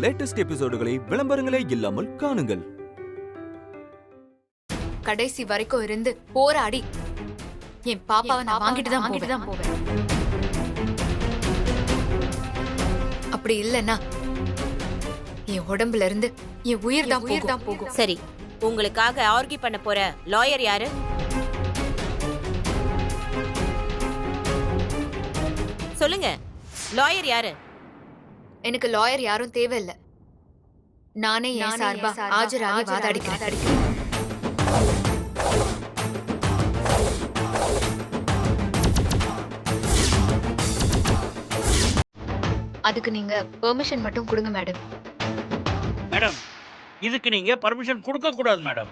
Latest எபிசோடுகளை விளம்பரங்களே இல்லாமல் காணுங்கள். கடைசி வரைக்கும் இருந்து போராடி என் பாப்பாவை நான் வாங்கிட்டு தான் போவேன். அப்படி இல்லைன்னா என் உடம்புல இருந்து என் உயிர் தான் போகும். சரி, உங்களுக்காக ஆர்கியூ பண்ண போற லாயர் யாரு? சொல்லுங்க, லாயர் யாரு? எனக்கு லாயர் யாரும் தேவையில்லை. நானே என் சார்பா ஆஜராகி வாதாடிக்கிறேன். அதுக்கு நீங்க பெர்மிஷன் மட்டும் கொடுங்க மேடம். மேடம், இதுக்கு நீங்க பர்மிஷன் கொடுக்க கூடாது மேடம்.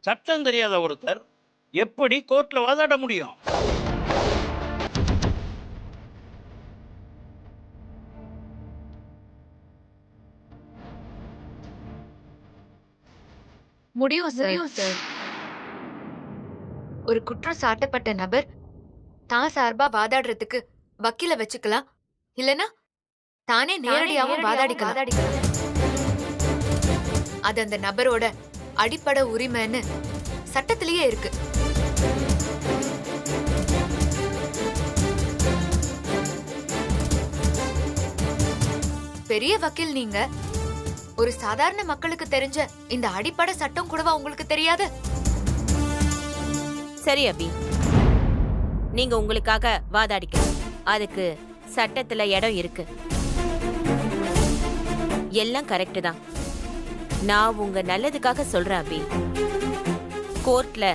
சட்டம் தெரியாத ஒருத்தர் எப்படி கோர்ட்ல வாதாட முடியும்? முடியும் சார். ஒரு குற்றம் சாட்டப்பட்ட நபர் தான் சார்பா வாதாடுறதுக்கு வக்கீல வச்சுக்கலாம், இல்லனா தானே நேரடியாவும் வாதாடிக்கலாம். அது அந்த நபரோட அடிப்படை உரிமைன்னு சட்டத்திலேயே இருக்கு. பெரிய வக்கீல் நீங்க, ஒரு சாதாரண மக்களுக்கு தெரிஞ்ச இந்த அடிப்படை சட்டம் கூடவா உங்களுக்கு தெரியாது? சரி அபி, நீங்க உங்களுக்காக வாதாடிக்க, அதுக்கு சட்டத்துல இடம் இருக்கு. எல்லாம் கரெக்ட் தான். நான் உங்க நல்லதுக்காக சொல்றேன் அபி. கோர்ட்ல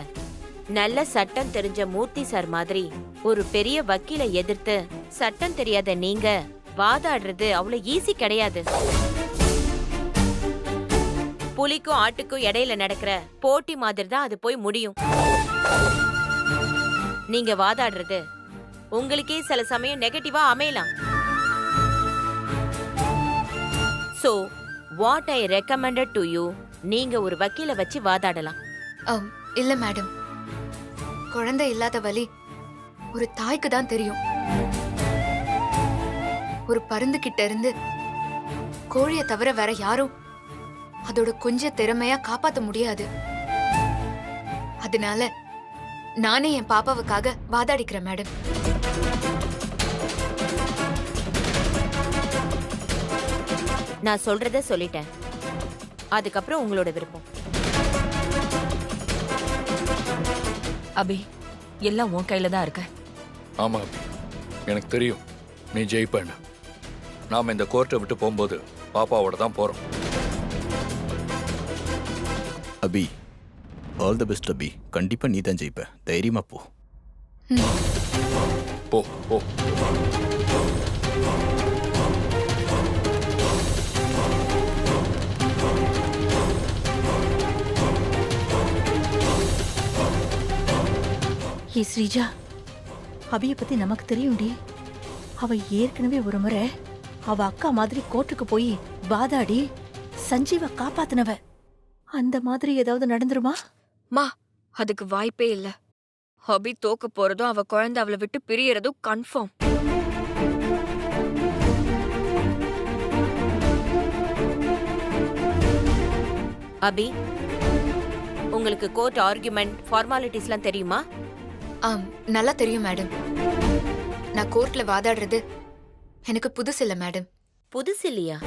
நல்ல சட்டம் தெரிஞ்ச மூர்த்தி சார் மாதிரி ஒரு பெரிய வக்கீலை எதிர்த்து சட்டம் தெரியாத நீங்க வாதாடுறது அவ்வளவு ஈஸி கிடையாது. புலிக்கும் ஆட்டுக்கும் இடையில நடக்கிற போட்டி மாதிரி தான் அது போய் முடியும். நீங்க வாதாடுறது உங்களுக்கே சில சமயம் நெகட்டிவா அமையலாம். So what I recommended to you, நீங்க ஒரு வக்கீல வச்சு வாதாடலாம். இல்ல மேடம், குழந்தை இல்லாத வலி ஒரு தாய்க்கு தான் தெரியும். ஒரு பருந்து கிட்ட இருந்து கோழியை தவிர வேற யாரும் அதோட கொஞ்ச திறமையா காப்பாத்த முடியாது. அதனால நானே என் பாப்பாவுக்காக வாதாடிக்கிறேன் மேடம். நான் சொல்றத சொல்லிட்டேன், அதுக்கப்புறம் உங்களோட விருப்பம். அபி, எல்லாம் உன் கையில தான் இருக்க. ஆமா அபி, எனக்கு தெரியும் நீ ஜெயிப்பேன்னு. நாம இந்த கோர்ட்டை விட்டு போகும்போது பாப்பாவோட தான் போறோம். அபி, ஆல் தி பெஸ்ட் அபி. கண்டிப்பா நீ தான் ஜெயிப்ப. தைரியமா போ. போ போ. ஏ ஸ்ரீஜா, அபிய பத்தி நமக்கு தெரியும்டி. அவ ஏற்கனவே ஒரு முறை அவ அக்கா மாதிரி கோர்ட்டுக்கு போய் வாதாடி சஞ்சீவ காப்பாத்தினவ. அந்த மாதிரி ஏதாவது நடந்துருமா? மா, அதுக்கு வாய்ப்பே இல்ல. அபி தோக்க போறதும் அவ குழந்தை அவளை விட்டு பிரியறதும் கன்ஃபார்ம். அபி, உங்களுக்கு கோர்ட் ஆர்குமெண்ட் ஃபார்மாலிட்டிஸ்லாம் தெரியுமா? நல்லா தெரியும் மேடம். நான் கோர்ட்ல வாதாடுறது எனக்கு புதுசு இல்ல மேடம். புதுசு இல்லையா?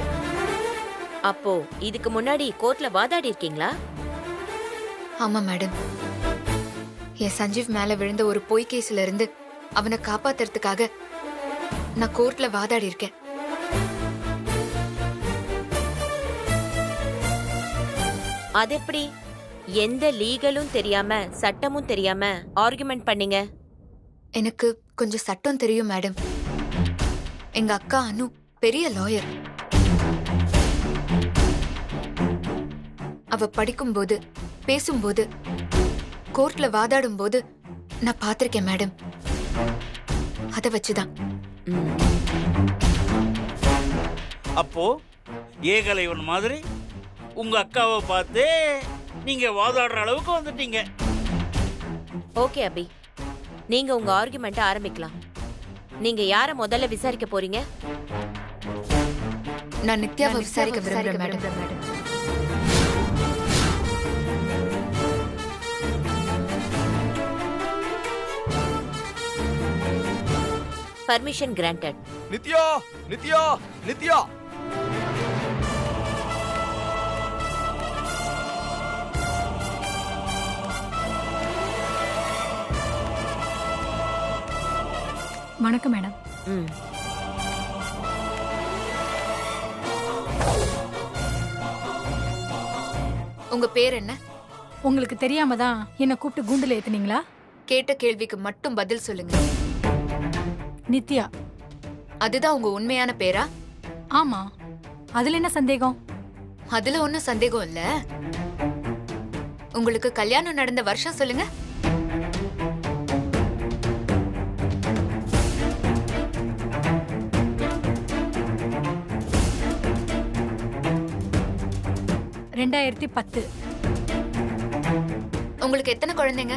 அப்போ இதுக்கு முன்னாடி கோர்ட்ல வாதாடி இருக்கீங்களா? ஆமா மேடம். என் சஞ்சீவ் மேல விழுந்த ஒரு பொய் கேஸ்ல இருந்து அவனை காப்பாத்துறதுக்காக நான் கோர்ட்ல வாதாடி இருக்கேன். அது எப்படி? எந்த லீகலும் தெரியாம சட்டமும் தெரியாம ஆர்குமெண்ட் பண்ணீங்க? எனக்கு கொஞ்சம் சட்டம் தெரியும் மேடம். எங்க அக்கா அனு பெரிய லாயர். அவ படிக்கும்போது, பேசும்போது, கோர்ட்ல வாதாடும் போது நான் பாத்திருக்கேன் மேடம். அத வச்சுதான். அப்போ ஏகலைவன் மாதிரி உங்க அக்காவை பார்த்து நீங்க வாதாடுற அளவுக்கு வந்துட்டீங்க. ஓகே அபி, நீங்க உங்க ஆர்குமெண்ட்டை ஆரம்பிக்கலாம். நீங்க யார முதல்ல விசாரிக்க போறீங்க? நான் நித்யாவை விசாரிக்க விரும்புறேன் madam. Permission granted. Nithya Nithya Nithya வணக்கம் மேடம். ம். உங்க பேர் என்ன? உங்களுக்கு தெரியாம தான் என்ன கூப்பிட்டு கூண்டுல ஏத்துனீங்களா? கேட்ட கேள்விக்கு மட்டும் பதில் சொல்லுங்க. நித்யா. அதுதான் உங்க உண்மையான பேரா? ஆமா. அதுல என்ன சந்தேகம்? அதுல ஒன்னும் சந்தேகம் இல்ல. உங்களுக்கு கல்யாணம் நடந்த வருஷம் சொல்லுங்க. $2010. உங்களுக்கு எத்தனை குழந்தைங்க?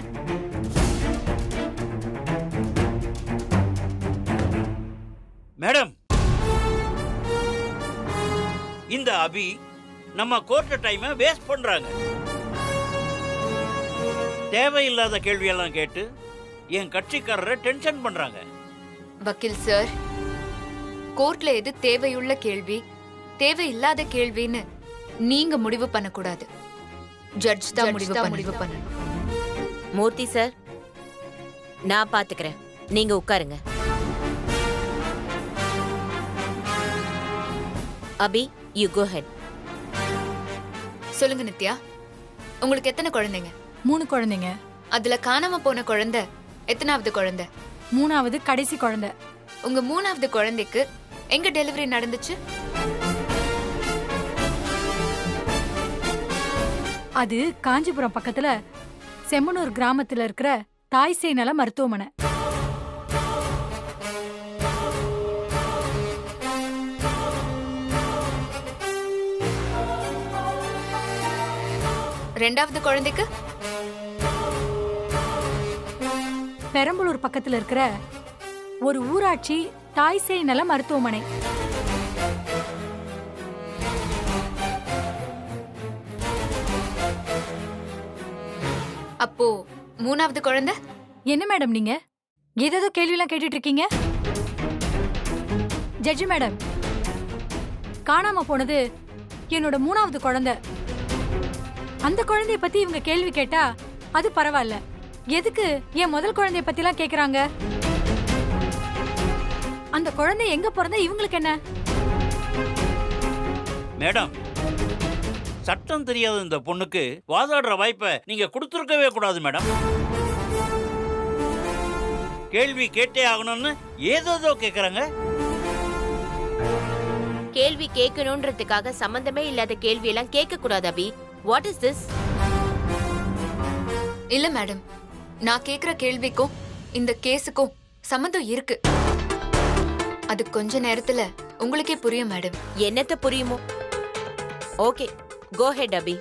மேடம், இந்த அபி நம்ம கோர்ட் டைமை வேஸ்ட் பண்றாங்க. தேவையில்லாத கேள்வியெல்லாம் கேட்டு என் கட்சிக்காரரை டென்ஷன் பண்றாங்க. வக்கீல் சார், கோர்ட்ல எது தேவையுள்ள கேள்வி, தேவையில்லாத கேள்வின்னு நீங்க முடிவு பண்ணக்கூடாது. ஜட்ஜ் தான் முடிவு பண்ணணும். மூர்த்தி சார், நான் பாத்துக்கிறேன். நீங்க உட்காருங்க. அபி, யூ கோ ஹெட். சொல்லுங்க நித்யா, உங்களுக்கு எத்தனை குழந்தைங்க? 3 குழந்தைங்க. அதுல காணாம போன குழந்தை எத்தனாவது குழந்தை? 3வது கடைசி குழந்தை. உங்க 3வது குழந்தைக்கு எங்க டெலிவரி நடந்துச்சு? அது காஞ்சிபுரம் பக்கத்துல செம்மனூர் கிராமத்துல இருக்கிற தாய்சேய் நல மருத்துவமனை. ரெண்டாவது குழந்தைக்கு? பெரம்பலூர் பக்கத்துல இருக்கிற ஒரு ஊராட்சி தாய்சேய் நல மருத்துவமனை. அப்போ 3வது குழந்தை? என்ன மேடம் நீங்க ஏதேதோ கேள்வியெல்லாம் கேட்டுட்டு இருக்கீங்க? ஜட்ஜி மேடம், காணாம போனது என்னோட 3வது குழந்தை. அந்த குழந்தைய பத்தி இவங்க கேள்வி கேட்டா அது பரவாயில்ல. எதுக்கு என் முதல் குழந்தைய பத்தி எல்லாம் கேக்குறாங்க? அந்த குழந்தை எங்க பிறந்த இவங்களுக்கு என்ன? மேடம், சட்டம் தெரியாத இந்த பொண்ணுக்கு வாதாடுற வாய்ப்பை நீங்க கொடுத்துருக்கவே கூடாது மேடம். கேள்வி கேட்டே ஆகணும்னு ஏதோ கேக்குறாங்க. கேள்வி கேட்கணும்ன்றதுக்காக சம்பந்தமே இல்லாத கேள்வி எல்லாம் கேட்க கூடாது அபி. What is this? இல்ல மேடம், நான் கேக்குற கேள்விக்கும் இந்த கேஸுக்கும் சம்பந்தம் இருக்கு. அது கொஞ்ச நேரத்துல உங்களுக்கே புரியும் மேடம். என்னத்த புரியுமோ? ஓகே, கோ ஹெட் அபி.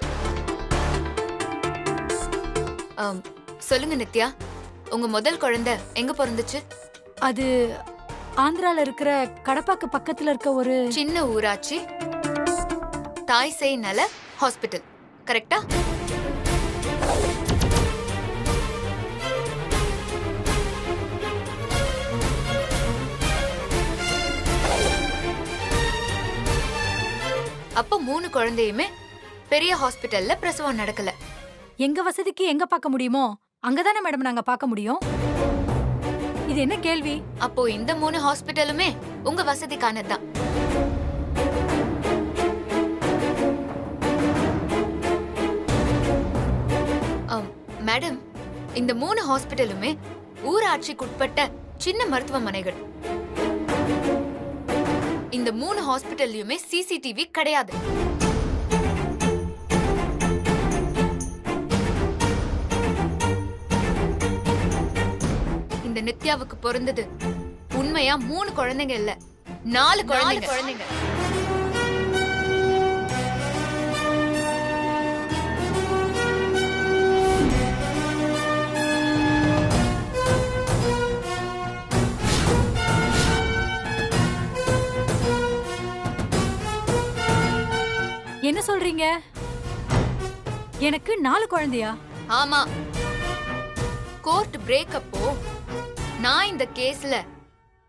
சொல்லுங்க நித்யா, உங்க முதல் குழந்தை எங்க பிறந்துச்சு? அது ஆந்திரால இருக்கிற கடப்பாக்கு பக்கத்துல இருக்க ஒரு சின்ன ஊராட்சி தாய்சேய் நல ஹாஸ்பிட்டல், கரெக்டா? அப்ப 3 குழந்தையுமே பெரிய ஹாஸ்பிட்டல்ல பிரசவம் நடக்கல. எங்க வசதிக்கு எங்க பார்க்க முடியுமோ அங்கதானே மேடம் நாங்க பார்க்க முடியும். இது என்ன கேள்வி? அப்போ இந்த 3 ஹாஸ்பிட்டலுமே உங்க வசதிக்கானதுதான். மேடம், இந்த 3 ஹாஸ்பிட்டலுமே ஊராட்சிக்குட்பட்ட சின்ன மருத்துவமனைகள். இந்த 3 ஹாஸ்பிட்டல்லையுமே சிசிடிவி கிடையாது. இந்த நித்யாவுக்கு பிறந்தது உண்மையா 3 குழந்தைங்க இல்ல, 4 குழந்தைங்க. என்ன சொல்றீங்க? எனக்கு 4 குழந்தையா? ஆமா. கோர்ட் பிரேக் அப்போ நான் இந்த கேஸ்ல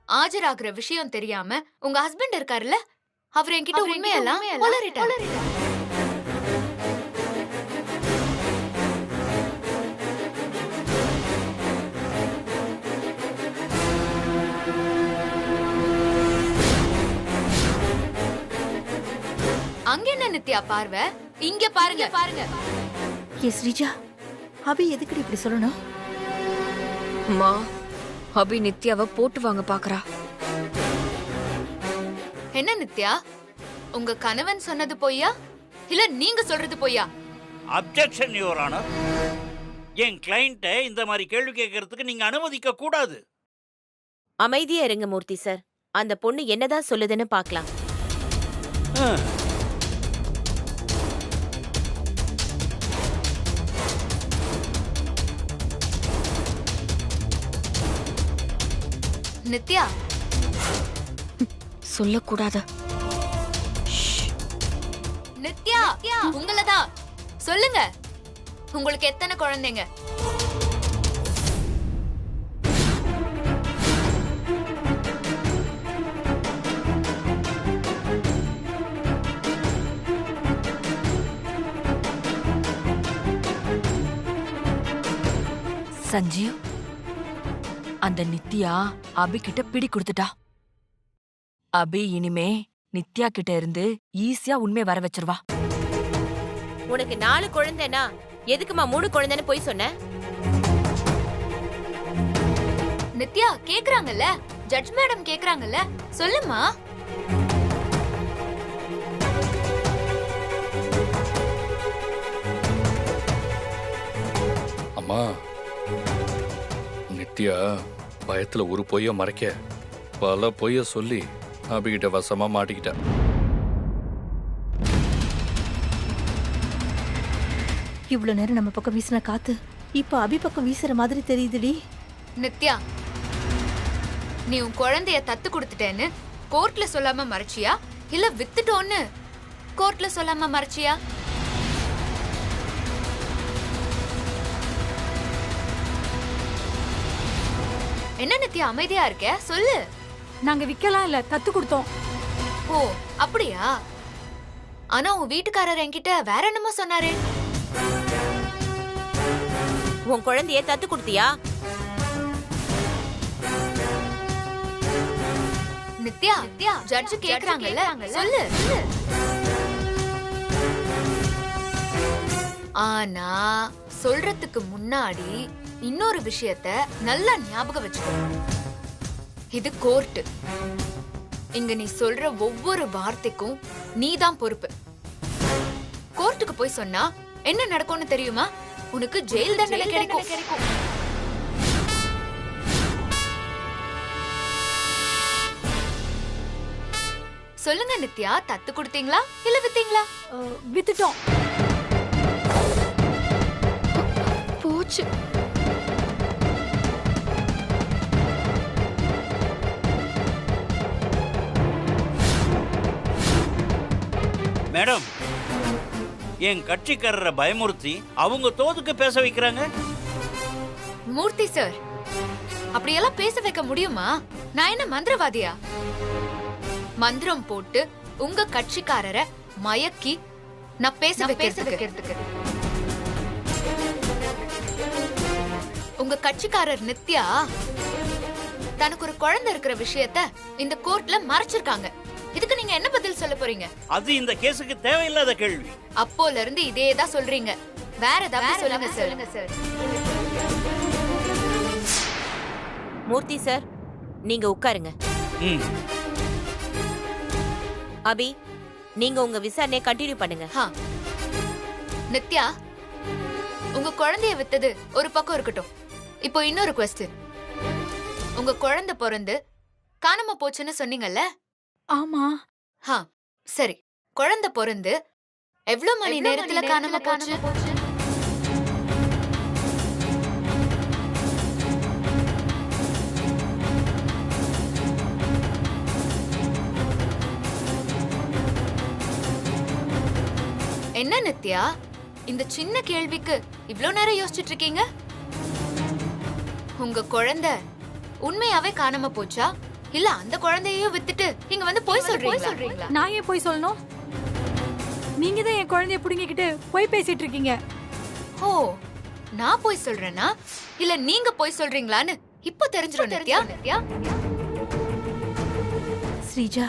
ஆஜராகிற விஷயம் தெரியாம உங்க ஹஸ்பண்ட் இருக்காருல்ல, அவர் என்கிட்ட உண்மையெல்லாம் உளறிட்டாரு. அங்க என்ன நித்யா பார்வை? இங்க பாருங்க பாருங்க. ஏ ஸ்ரீஜா, அபி எதுக்குடி இப்படி சொல்லணும்? அம்மா, அபி நித்யாவை போட்டு வாங்க பாக்குறா. என்ன நித்யா, உங்க கணவன் சொன்னது பொய்யா இல்ல நீங்க சொல்றது பொய்யா? Objection your honour. என் கிளையண்ட்டை இந்த மாதிரி கேள்வி கேட்கறதுக்கு நீங்க அனுமதிக்க கூடாது. அமைதியா இருங்க மூர்த்தி சார். அந்த பொண்ணு என்னதான் சொல்லுதுன்னு பார்க்கலாம். நித்யா, சொல்லக்கூடாது. நித்யா, உங்களதான் சொல்லுங்க. உங்களுக்கு எத்தனை குழந்தைங்க? சஞ்சீவ், அந்த நித்யா அபி கிட்ட பிடி கொடுத்துட்டா. அபி இனிமே நித்யா கிட்ட இருந்து ஈஸியா உண்மை வர வச்சிருவா. உனக்கு 4 குழந்தைனா எதுக்குமா 3 குழந்தைன்னு போய் சொன்ன? நித்யா கேக்குறாங்கல்ல, ஜட்ஜ் மேடம் கேக்குறாங்கல்ல, சொல்லுமா. அம்மா, நித்யா பயத்துல ஒரு பொய்ய மறைக்க பல பொய்ய சொல்லி அபிகிட்ட வசமா மாட்டிக்கிட்ட. இவ்வளவு நேரம் நம்ம பக்கம் வீசின காத்து இப்ப அபி பக்கம் வீசுற மாதிரி தெரியுதுடி. நித்யா, நீ உன் குழந்தைய தத்து கொடுத்துட்டேன்னு கோர்ட்ல சொல்லாம மறைச்சியா இல்ல வித்துட்டோன்னு கோர்ட்ல சொல்லாம மறைச்சியா? என்ன நித்யா அமைதியா இருக்க? சொல்லு. நாங்க விக்கலாம் இல்ல, தத்து கொடுத்தோம். ஓ அப்படியா? ஆனா உன் வீட்டுக்காரர் என்கிட்ட வேற என்னமோ சொன்னாரே. உன் குழந்தைய தத்து கொடுத்தியா? நித்யா, ஜட்ஜ் கேக்குறாங்கல்ல, சொல்லு. ஆனா சொல்றதுக்கு முன்னாடி இன்னொரு விஷயத்த நல்லா ஞாபகம் வச்சுக்கோ. இது கோர்ட். இங்க நீ சொல்ற ஒவ்வொரு வார்த்தைக்கும் நீதான் பொறுப்பு. கோர்ட்டுக்கு போய் சொன்னா என்ன நடக்கும்னு தெரியுமா? உனக்கு ஜெயில் தண்டனை கிடைக்கும். சொல்லுங்க நித்யா, தத்து கொடுத்தீங்களா இல்ல வித்தீங்களா? வித்துட்டோம். போச்சு. மேடம், என் கட்சிக்காரரை பயமுறுத்தி அவங்க தோதுக்கு பேச வைக்கிறாங்க. மூர்த்தி சார், அப்படியெல்லாம் பேச வைக்க முடியுமா? நான் என்ன மந்திரவாதியா? மந்திரம் போட்டு உங்க கட்சிக்காரரை மயக்கி நான் பேச வைக்கிறதுக்கு. உங்க கட்சிக்காரர் நித்யா தனக்கு ஒரு குழந்தை இருக்கிற விஷயத்த இந்த கோர்ட்ல மறைச்சிருக்காங்க. இதுக்கு நீங்க என்ன பதில் சொல்ல போறீங்க? அது இந்த கேஸுக்கு தேவையில்லாத கேள்வி. அப்போல இருந்து இதே தான் சொல்றீங்க. வேற ஏதாவது சொல்லுங்க சார். மூர்த்தி சார், நீங்க உட்காருங்க. அபி, நீங்க உங்க விசாரணையை கண்டினியூ பண்ணுங்க. நித்யா, உங்க குழந்தைய வித்தது ஒரு பக்கம் இருக்கட்டும். இப்போ இன்னொரு क्वेश्चन. உங்க குழந்தை பிறந்து காணாம போச்சுன்னு சொன்னீங்கல்ல? ஆமா. சரி, குழந்தை பிறந்து எவ்வளவு மணி நேரத்துல காணாம போச்சு? என்ன நித்யா, இந்த சின்ன கேள்விக்கு இவ்ளோ நேரம் யோசிச்சுட்டு இருக்கீங்க? உங்க குழந்தை உண்மையாவே காணாம போச்சா, இல்ல அந்த குழந்தையையும் வித்துட்டு இங்க வந்து போய் சொல்றீங்களா? நான் ஏன் போய் சொல்லணும்? நீங்க தான் என் குழந்தைய புடுங்கிக்கிட்டு போய் பேசிட்டு இருக்கீங்க. ஓ, நான் போய் சொல்றேனா இல்ல நீங்க போய் சொல்றீங்களான்னு இப்போ தெரிஞ்சிரும் நித்யா. ஸ்ரீஜா,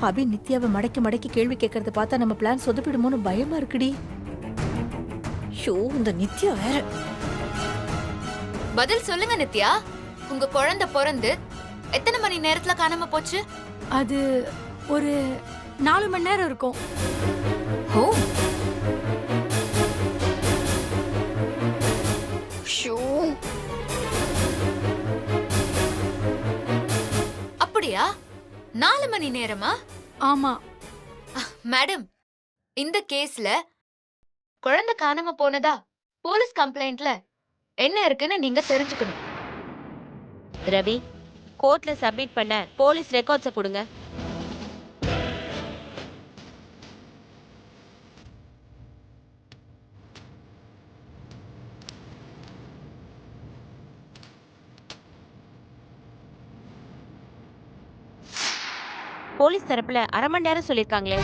அபி நித்யாவை மடக்கி மடக்கி கேள்வி கேட்கறத பார்த்தா நம்ம பிளான் சொதப்பிடுமோன்னு பயமா இருக்குடி. ஷோ, இந்த நித்யா வேற. பதில் சொல்லுங்க நித்யா, உங்க குழந்தை பிறந்து எத்தனை மணி நேரத்துல காணாம போச்சு? அது ஒரு 4 மணி நேரம் இருக்கும். ஓ, அப்படியா? 4 மணி நேரமா? ஆமா மேடம், இந்த கேஸ்ல குழந்தை காணாம போனதா போலீஸ் கம்ப்ளைண்ட்ல என்ன இருக்குன்னு நீங்க தெரிஞ்சுக்கணும். ரவி, கோர்ட்ல சப்மிட் பண்ண போலீஸ் ரெக்கார்ட்ஸை கொடுங்க. போலீஸ் தரப்புல 1/2 மணி நேரம் சொல்லிருக்காங்களே.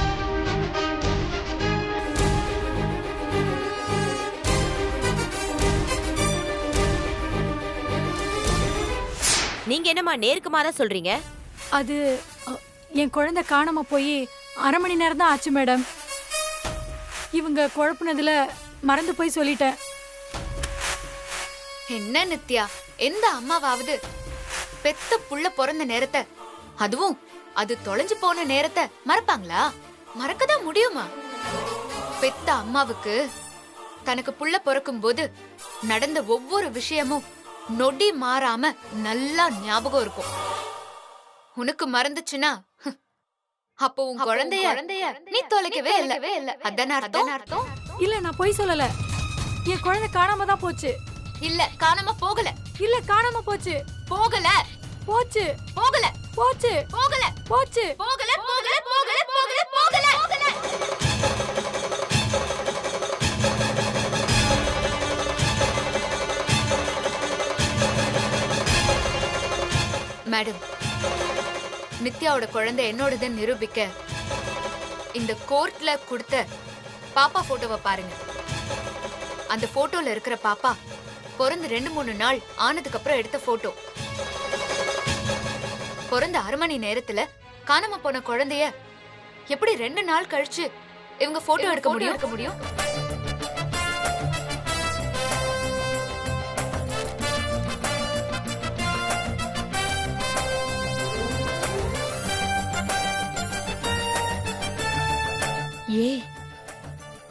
நீங்க என்னமா நேருக்கு மாறா சொல்றீங்க? அது என் குழந்தை காணாம போய் 1/2 மணி நேரம் தான் ஆச்சு மேடம். இவங்க குழப்புனதுல மறந்து போய் சொல்லிட்டேன். என்ன நித்யா, எந்த அம்மாவாவது பெத்த புள்ள பிறந்த நேரத்தை, அதுவும் அது தொலைஞ்சு போன நேரத்தை மறப்பாங்களா? மறக்கதான் முடியுமா? பெத்த அம்மாவுக்கு தனக்கு புள்ள பிறக்கும் போது நடந்த ஒவ்வொரு விஷயமும் நொடி மாறாம நல்லா ஞாபகம் இருக்கும். உனக்கு மறந்துச்சுன்னா அப்போ உன் குழந்தைய நீ தொலைக்கவே இல்ல. அதான அர்த்தம்? இல்ல, நான் போய் சொல்லல. என் குழந்தை காணாம தான் போச்சு. இல்ல, காணாம போகல. இல்ல, காணாம போச்சு. போகல. போச்சு. போகல. போச்சு. போகல. போச்சு. போகல. போகல. போகல. போகல. போகல. மேடம், நித்யாவோட குழந்தை என்னோடதுன்னு நிரூபிக்க இந்த கோர்ட்ல கொடுத்த பாப்பா போட்டோவை பாருங்க. அந்த போட்டோல இருக்கிற பாப்பா பிறந்து 2-3 நாள் ஆனதுக்கு அப்புறம் எடுத்த போட்டோ. பிறந்த 1/2 மணி நேரத்துல காணாம போன குழந்தைய எப்படி 2 நாள் கழிச்சு இவங்க போட்டோ எடுக்க முடியும்? ஏ,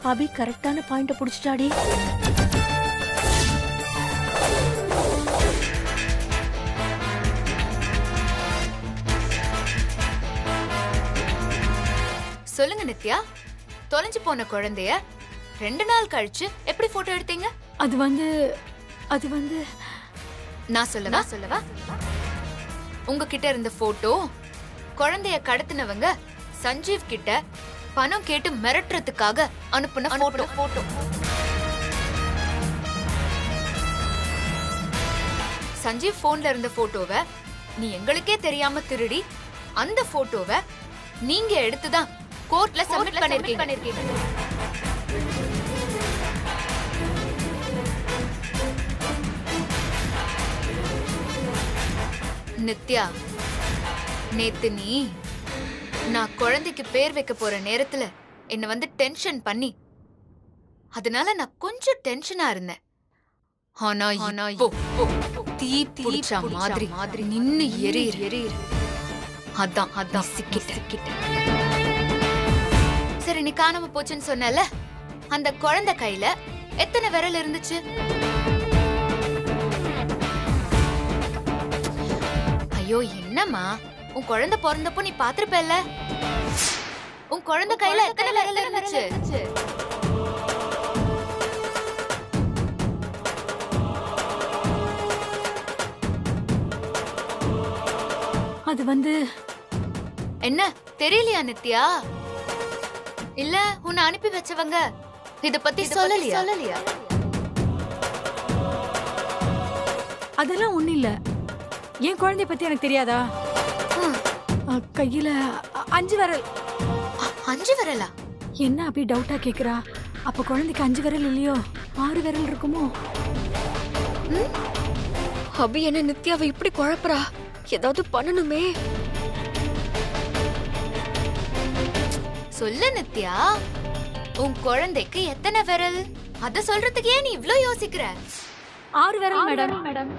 அபி கரெக்டான பாயிண்ட புடிச்சிட்டாடி. சொல்லுங்க நித்யா, தொலைஞ்சு போன குழந்தைய 2 நாள் கழிச்சு எப்படி போட்டோ எடுத்தீங்க? அது வந்து நான் சொல்லவா? உங்ககிட்ட இருந்த போட்டோ குழந்தைய கடத்தினவங்க சஞ்சீவ் கிட்ட பணம் கேட்டு மிரட்டுறதுக்காக அனுப்புன போட்டோ. சஞ்சீவ் போன்ல இருந்த போட்டோவை நீ எங்களுக்கே தெரியாம திருடி அந்த போட்டோவை நீங்க எடுத்துதான் கோர்ட்ல சப்மிட் பண்ணிருக்கீங்க. நித்யா, நேத்து நீ நான் குழந்தைக்கு பேர் வைக்க போற நேரத்துல என்ன வந்து டென்ஷன் பண்ணி, அதனால நான் கொஞ்சம் டென்ஷனா இருந்தேன். ஆனா இப்போ தீ பிடிச்ச மாதிரி நின்னு எரியுது. அதான் சிக்கிட்ட. சரி, நீ காணாம போச்சுன்னு சொன்னல, அந்த குழந்தை கையில எத்தனை விரல் இருந்துச்சு? ஐயோ, என்னம்மா, உன் குழந்தை பிறந்தப்போ நீ பாத்திருப்பல்ல? உன் குழந்தை கையில எத்தனை விரல் இருந்துச்சு? அது வந்து என்ன தெரியலையா நித்யா? இல்ல உன்னை அனுப்பி வச்சவங்க இத பத்தி சொல்லலையா? அதெல்லாம் ஒண்ணு இல்ல. என் குழந்தைய பத்தி எனக்கு தெரியாதா? கையில 5 விரல். 5 விரலா? என்ன அப்படி டவுட்டா கேக்குறா? அப்ப குழந்தைக்கு 5 விரல் இல்லையோ, 6 விரல் இருக்குமோ? அபி என்ன நித்யாவை இப்படி குழப்பறா? ஏதாவது பண்ணணுமே. சொல்லு நித்யா, உன் குழந்தைக்கு எத்தனை விரல்? அத சொல்றதுக்கு ஏன் நீ இவ்ளோ யோசிக்கிற? 6 விரல் மேடம்.